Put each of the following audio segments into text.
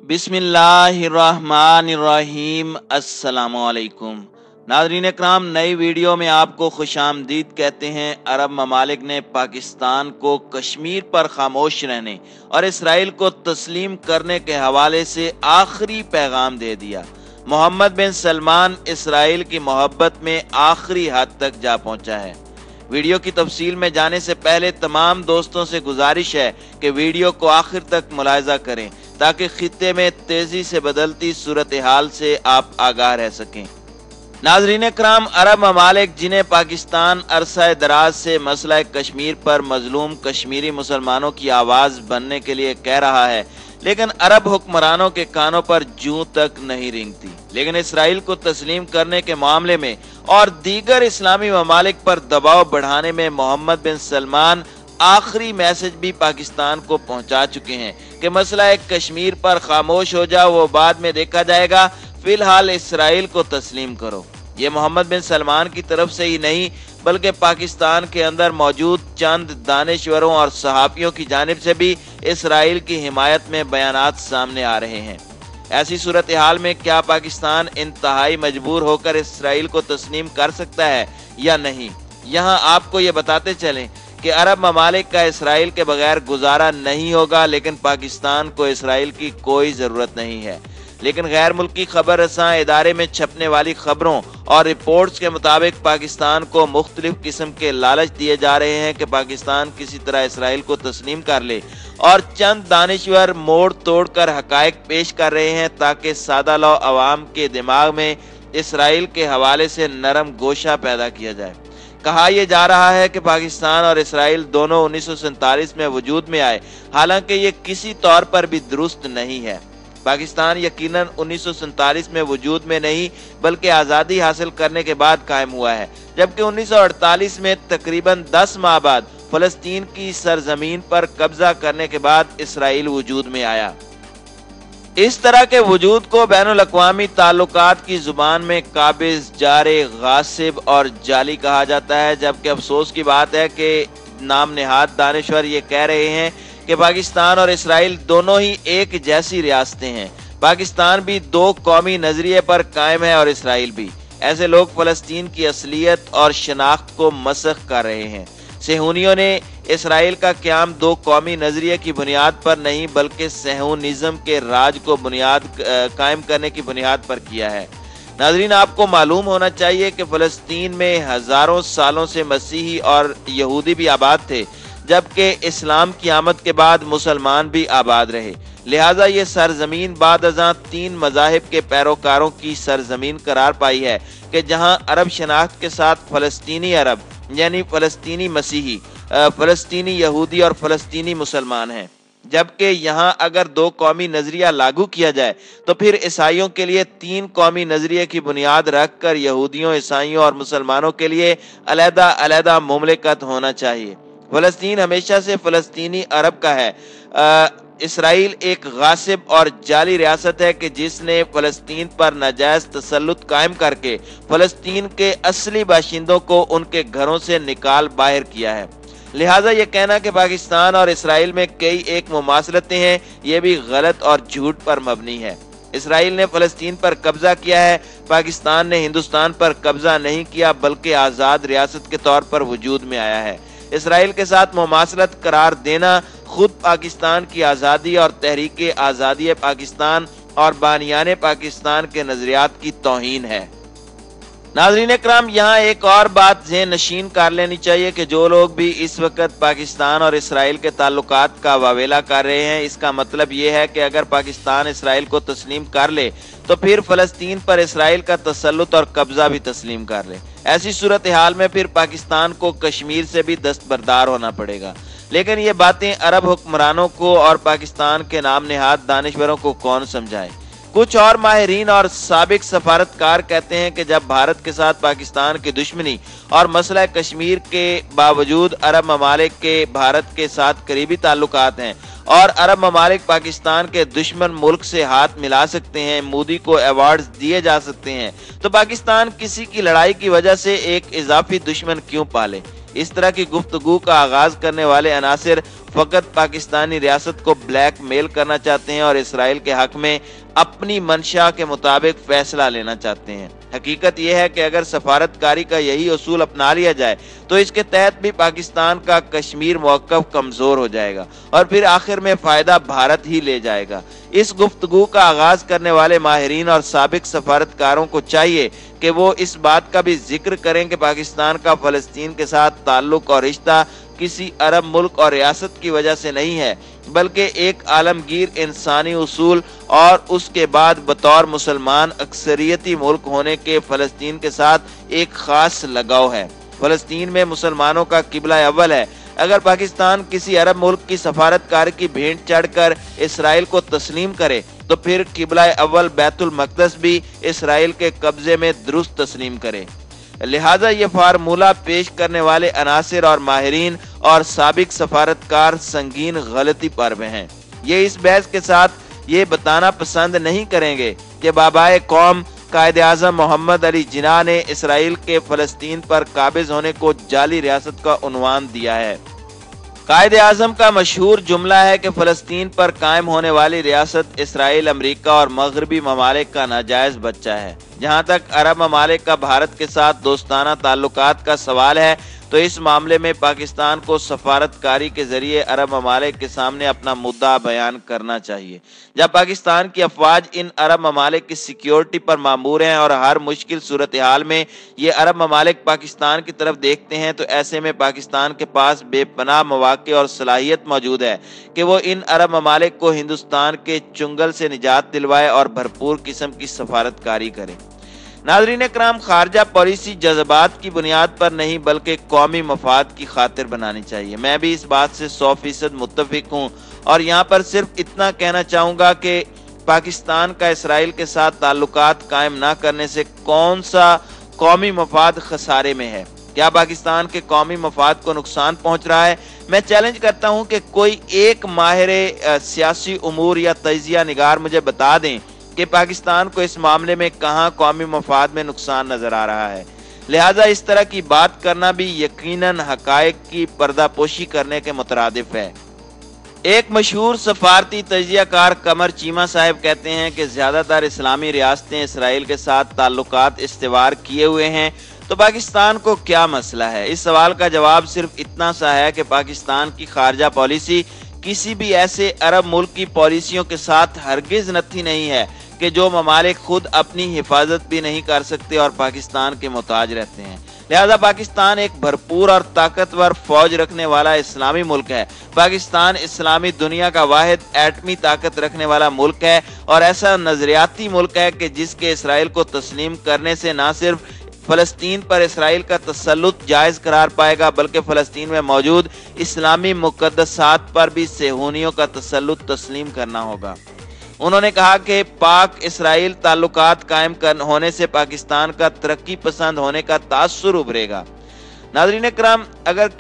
बिस्मिल्लाहिर्रहमानिर्रहीम। अस्सलामुअलैकुम नाज़रीन इकराम, नई वीडियो में आपको खुश आमदीद कहते हैं। अरब ममालिक ने पाकिस्तान को कश्मीर पर खामोश रहने और इसराइल को तस्लीम करने के हवाले से आखिरी पैगाम दे दिया। मोहम्मद बिन सलमान इसराइल की मोहब्बत में आखिरी हद तक जा पहुंचा है। वीडियो की तफसील में जाने से पहले तमाम दोस्तों से गुजारिश है कि वीडियो को आखिर तक मुलाहिजा करें ताकि खित्ते में तेजी से बदलती सूरत हाल से आप आगाह रह सकें। नाज़रीन इकराम, अरब ममालिक जिन्हें पाकिस्तान अरसा दराज से मसला कश्मीर पर मजलूम कश्मीरी मुसलमानों की आवाज़ बनने के लिए कह रहा है, लेकिन अरब हुक्मरानों के कानों पर जूं तक नहीं रेंगती। लेकिन इसराइल को तस्लीम करने के मामले में और दीगर इस्लामी ममालिक पर दबाव बढ़ाने में मोहम्मद बिन सलमान आखिरी मैसेज भी पाकिस्तान को पहुंचा चुके हैं कि मसला कश्मीर पर खामोश हो जाओ, वो बाद में देखा जाएगा, फिलहाल इसराइल को तस्लीम करो। ये मोहम्मद बिन सलमान की तरफ से ही नहीं बल्कि पाकिस्तान के अंदर मौजूद चंद दानिश्वरों और सहाफियों की जानिब से भी इसराइल की हिमायत में बयानात सामने आ रहे हैं। ऐसी सूरत हाल में क्या पाकिस्तान इंतहाई मजबूर होकर इसराइल को तस्लीम कर सकता है या नहीं? यहाँ आपको ये बताते चलें कि अरब ममालिक का इसराइल के बगैर गुजारा नहीं होगा, लेकिन पाकिस्तान को इसराइल की कोई ज़रूरत नहीं है। लेकिन गैर मुल्की खबर रसां इदारे में छपने वाली खबरों और रिपोर्ट्स के मुताबिक पाकिस्तान को मुख्तलिफ किस्म के लालच दिए जा रहे हैं कि पाकिस्तान किसी तरह इसराइल को तस्लीम कर ले, और चंद दानिश्वर मोड़ तोड़ कर हकायक पेश कर रहे हैं ताकि सादा लौ अवाम के दिमाग में इसराइल के हवाले से नरम गोशा पैदा किया जाए। कहा यह जा रहा है कि पाकिस्तान और इसराइल दोनों 1947 में वजूद में आए, हालांकि ये किसी तौर पर भी दुरुस्त नहीं है। पाकिस्तान यकीनन 1947 में वजूद में नहीं बल्कि आज़ादी हासिल करने के बाद कायम हुआ है, जबकि 1948 में तकरीबन 10 माह बाद फ़लस्तीन की सरजमीन पर कब्जा करने के बाद इसराइल वजूद में आया। इस तरह के वजूद को बैनुल अक़वामी ताल्लुकात की जुबान में काबिज, जारे, गासिब और जाली कहा जाता है। जबकि अफसोस की बात है कि नाम नेहाद दानिश्वर ये कह रहे हैं कि पाकिस्तान और इसराइल दोनों ही एक जैसी रियासतें हैं। पाकिस्तान भी दो कौमी नजरिए पर कायम है और इसराइल भी। ऐसे लोग फ़लस्तीन की असलियत और शनाख्त को मसख कर रहे हैं। सेहूनियों ने इसराइल का क़याम दो कौमी नजरिए की बुनियाद पर नहीं बल्कि सेहूनिज़्म के राज को कायम करने की बुनियाद पर किया है। नाज़रीन, आपको मालूम होना चाहिए कि फ़लस्तीन में हज़ारों सालों से मसीही और यहूदी भी आबाद थे, जबकि इस्लाम की आमद के बाद मुसलमान भी आबाद रहे। लिहाजा ये सरजमीन बाद अज़ां 3 मज़ाहिब के पैरोकारों की सरजमीन करार पाई है कि जहां अरब शनाख्त के साथ फ़लस्तीनी अरब यानी फ़लस्तीनी मसीही, फ़लस्तीनी यहूदी और फ़लस्तीनी मुसलमान हैं। जबकि यहाँ अगर दो कौमी नजरिया लागू किया जाए तो फिर ईसाइयों के लिए 3 कौमी नजरिए की बुनियाद रखकर यहूदियों, ईसाइयों और मुसलमानों के लिए अलहदा अलहदा मुमलिकत होना चाहिए। फ़लस्तीन हमेशा से फ़लस्तीनी अरब का है। इसराइल एक गासिब और जाली रियासत है कि जिसने फ़लस्तीन पर नाजायज़ तसल्लुत कायम करके फ़लस्तीन के असली बाशिंदों को उनके घरों से निकाल बाहर किया है। लिहाजा ये कहना कि पाकिस्तान और इसराइल में कई एक मुमासलतें हैं, ये भी गलत और झूठ पर मबनी है। इसराइल ने फ़लस्तीन पर कब्जा किया है, पाकिस्तान ने हिंदुस्तान पर कब्जा नहीं किया बल्कि आज़ाद रियासत के तौर पर वजूद में आया है। इसराइल के साथ मुमासलत करार देना खुद पाकिस्तान की आज़ादी और तहरीक आज़ादी पाकिस्तान और बानियाने पाकिस्तान के नजरियात की तौहीन है। नाज़रीन इकराम, यहाँ एक और बात ज़हन नशीन कर लेनी चाहिए कि जो लोग भी इस वक्त पाकिस्तान और इसराइल के ताल्लुकात का वावेला कर रहे हैं, इसका मतलब ये है कि अगर पाकिस्तान इसराइल को तस्लीम कर ले तो फिर फ़लस्तीन पर इसराइल का तसल्लुत और कब्जा भी तस्लीम कर ले। ऐसी सूरत हाल में फिर पाकिस्तान को कश्मीर से भी दस्तबरदार होना पड़ेगा। लेकिन ये बातें अरब हुक्मरानों को और पाकिस्तान के नाम नेहाद दानिश्वरों को कौन समझाए? कुछ और माहिरीन और साबिक सफारतकार कहते हैं कि जब भारत के साथ पाकिस्तान की दुश्मनी और मसला कश्मीर के बावजूद अरब ममालिक के भारत के साथ करीबी ताल्लुकात हैं और अरब ममालिक पाकिस्तान के दुश्मन मुल्क से हाथ मिला सकते हैं, मोदी को अवार्ड्स दिए जा सकते हैं, तो पाकिस्तान किसी की लड़ाई की वजह से एक इजाफी दुश्मन क्यों पाले? इस तरह की गुफ्तगू का आगाज करने वाले अनासिर फकत पाकिस्तानी रियासत को ब्लैक मेल करना चाहते हैं और इसराइल के हक में अपनी मंशा के मुताबिक फैसला लेना चाहते हैं। हकीकत यह है कि अगर सफारतकारी का यही उसूल अपना लिया जाए तो इसके तहत भी पाकिस्तान का कश्मीर मौक़िफ़ कमज़ोर हो जाएगा और फिर आखिर में फ़ायदा भारत ही ले जाएगा। इस गुफ्तगू का आगाज़ करने वाले माहिरीन और साबिक सफारतकारों को चाहिए कि वो इस बात का भी जिक्र करें कि पाकिस्तान का फ़लस्तीन के साथ ताल्लुक़ और रिश्ता किसी अरब मुल्क और रियासत की वजह से नहीं है, बल्कि एक आलमगीर इंसानी उसूल और उसके बाद बतौर मुसलमान अक्सरियती मुल्क होने के फ़लस्तीन के साथ एक ख़ास लगाव है। फ़लस्तीन में मुसलमानों का किबला अव्वल है। अगर पाकिस्तान किसी अरब मुल्क की सफारतकारी की भेंट चढ़कर इसराइल को तस्लीम करे तो फिर किबला अव्वल बैतुल मक़दस भी इसराइल के कब्जे में दुरुस्त तस्लीम करे। लिहाजा ये फार्मूला पेश करने वाले अनासिर और माहिरीन और साबिक सफारतकार संगीन गलती पर में हैं। ये इस बहस के साथ ये बताना पसंद नहीं करेंगे कि बाबाए कौम कायदे आज़म मोहम्मद अली जिन्ना ने इसराइल के फ़लस्तीन पर काबिज होने को जाली रियासत का उन्वान दिया है। कायदे आज़म का मशहूर जुमला है कि फ़लस्तीन पर कायम होने वाली रियासत इसराइल, अमरीका और मगरबी ममालिक का नाजायज़ बच्चा है। जहाँ तक अरब ममालिक का भारत के साथ दोस्ताना ताल्लुकात का सवाल है तो इस मामले में पाकिस्तान को सफारतकारी के जरिए अरब ममालिक के सामने अपना मुद्दा बयान करना चाहिए। जब पाकिस्तान की अफवाज इन अरब ममालिक की सिक्योरिटी पर मामूर हैं और हर मुश्किल सूरत हाल में ये अरब ममालिक पाकिस्तान की तरफ देखते हैं तो ऐसे में पाकिस्तान के पास बेपनाह मौक़े और सलाहियत मौजूद है कि वो इन अरब ममालिक को हिंदुस्तान के चुंगल से निजात दिलवाए और भरपूर किस्म की सफारतकारी करे। नाज़रीन कराम, खारजा पॉलिसी जज्बात की बुनियाद पर नहीं बल्कि कौमी मफाद की खातिर बनानी चाहिए। मैं भी इस बात से 100% मुत्तफिक हूँ और यहाँ पर सिर्फ इतना कहना चाहूँगा कि पाकिस्तान का इसराइल के साथ ताल्लुकात कायम ना करने से कौन सा कौमी मफाद खसारे में है? क्या पाकिस्तान के कौमी मफाद को नुकसान पहुँच रहा है? मैं चैलेंज करता हूँ कि कोई एक माहिर सियासी उमूर या तजिया निगार मुझे बता दें कि पाकिस्तान को इस मामले में कहां कौमी मफाद में नुकसान नजर आ रहा है। लिहाजा इस तरह की बात करना भी यकीनन हकायक की पर्दापोशी करने के मुतरादिफ है। एक मशहूर सफारती तजियाकार कमर चीमा साहब कहते हैं कि ज्यादातर इस्लामी रियासतें इसराइल के साथ ताल्लुकात इस्तेवार किए हुए हैं तो पाकिस्तान को क्या मसला है? इस सवाल का जवाब सिर्फ इतना सा है कि पाकिस्तान की खारजा पॉलिसी किसी भी ऐसे अरब मुल्क की पॉलिसियों के साथ हरगिज नथी नहीं है कि जो ममालिक खुद अपनी हिफाजत भी नहीं कर सकते और पाकिस्तान के मोहताज रहते हैं। लिहाजा पाकिस्तान एक भरपूर और ताकतवर फौज रखने वाला इस्लामी मुल्क है। पाकिस्तान इस्लामी दुनिया का वाहिद एटमी ताकत रखने वाला मुल्क है और ऐसा नजरियाती मुल्क है कि जिसके इसराइल को तस्लीम करने से न सिर्फ फ़लस्तीन पर इसराइल का तसल्लुत जायज़ करार पाएगा बल्कि फ़लस्तीन में मौजूद इस्लामी मुक़द्दसात पर भी सेहूनियों का तसल्लुत तस्लीम करना होगा। उन्होंने कहा कि पाक इसराइल ताल्लुकात कायम होने से पाकिस्तान का तरक्की पसंद होने का तासुर उभरेगा। नाज़रीन कराम, अगर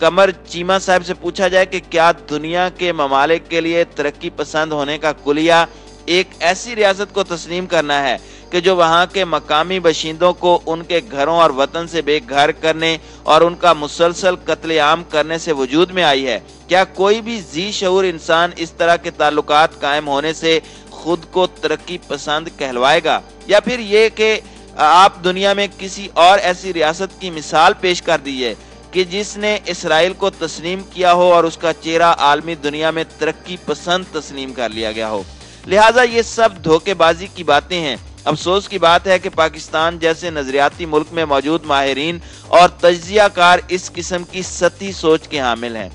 कमर चीमा साहब से पूछा जाए कि क्या दुनिया के ममालिक के लिए तरक्की पसंद होने का कुलिया एक ऐसी रियासत को तस्लीम करना है कि जो वहाँ के मकामी बशिंदों को उनके घरों और वतन से बेघर करने और उनका मुसलसल कत्लेआम करने से वजूद में आई है? क्या कोई भी जी शऊर इंसान इस तरह के ताल्लुकात कायम होने से खुद को तरक्की पसंद कहलवाएगा? या फिर ये कि आप दुनिया में किसी और ऐसी रियासत की मिसाल पेश कर दीजिए कि जिसने इसराइल को तस्लीम किया हो और उसका चेहरा आलमी दुनिया में तरक्की पसंद तस्लीम कर लिया गया हो। लिहाजा ये सब धोखेबाजी की बातें हैं। अफसोस की बात है कि पाकिस्तान जैसे नजरियाती मुल्क में मौजूद माहिरीन और तजियाकार इस किस्म की सती सोच के हामिल हैं।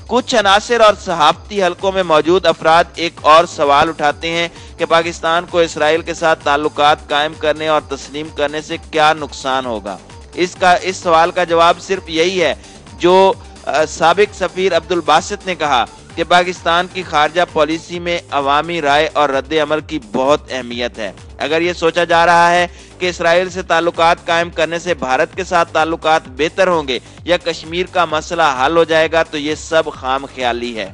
कुछ अनासिर और सहाफती हलकों में मौजूद अफराद एक और सवाल उठाते हैं कि पाकिस्तान को इसराइल के साथ ताल्लुकात कायम करने और तस्लीम करने से क्या नुकसान होगा। इस सवाल का जवाब सिर्फ यही है जो साबिक सफीर अब्दुल बासित ने कहा कि पाकिस्तान की खारजा पॉलिसी में अवामी राय और रद्द अमल की बहुत अहमियत है। अगर ये सोचा जा रहा है कि इसराइल से ताल्लुकात कायम करने से भारत के साथ ताल्लुकात बेहतर होंगे या कश्मीर का मसला हल हो जाएगा तो ये सब खाम ख्याली है।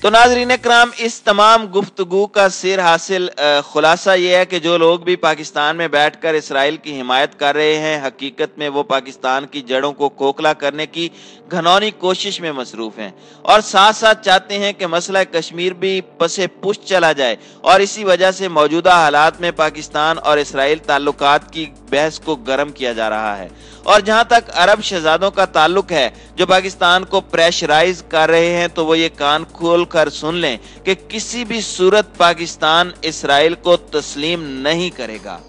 तो नाज़रीन कराम, इस तमाम गुफ्तगू का सिर हासिल खुलासा ये है कि जो लोग भी पाकिस्तान में बैठकर इसराइल की हिमायत कर रहे हैं, हकीकत में वो पाकिस्तान की जड़ों को खोखला करने की घनौनी कोशिश में मसरूफ हैं और साथ साथ चाहते हैं कि मसला कश्मीर भी पसे पुश चला जाए और इसी वजह से मौजूदा हालात में पाकिस्तान और इसराइल ताल्लुकात की बहस को गर्म किया जा रहा है। और जहां तक अरब शहजादों का ताल्लुक है जो पाकिस्तान को प्रेशराइज कर रहे हैं, तो वो ये कान खोल कर सुन लें कि किसी भी सूरत पाकिस्तान इसराइल को तस्लीम नहीं करेगा।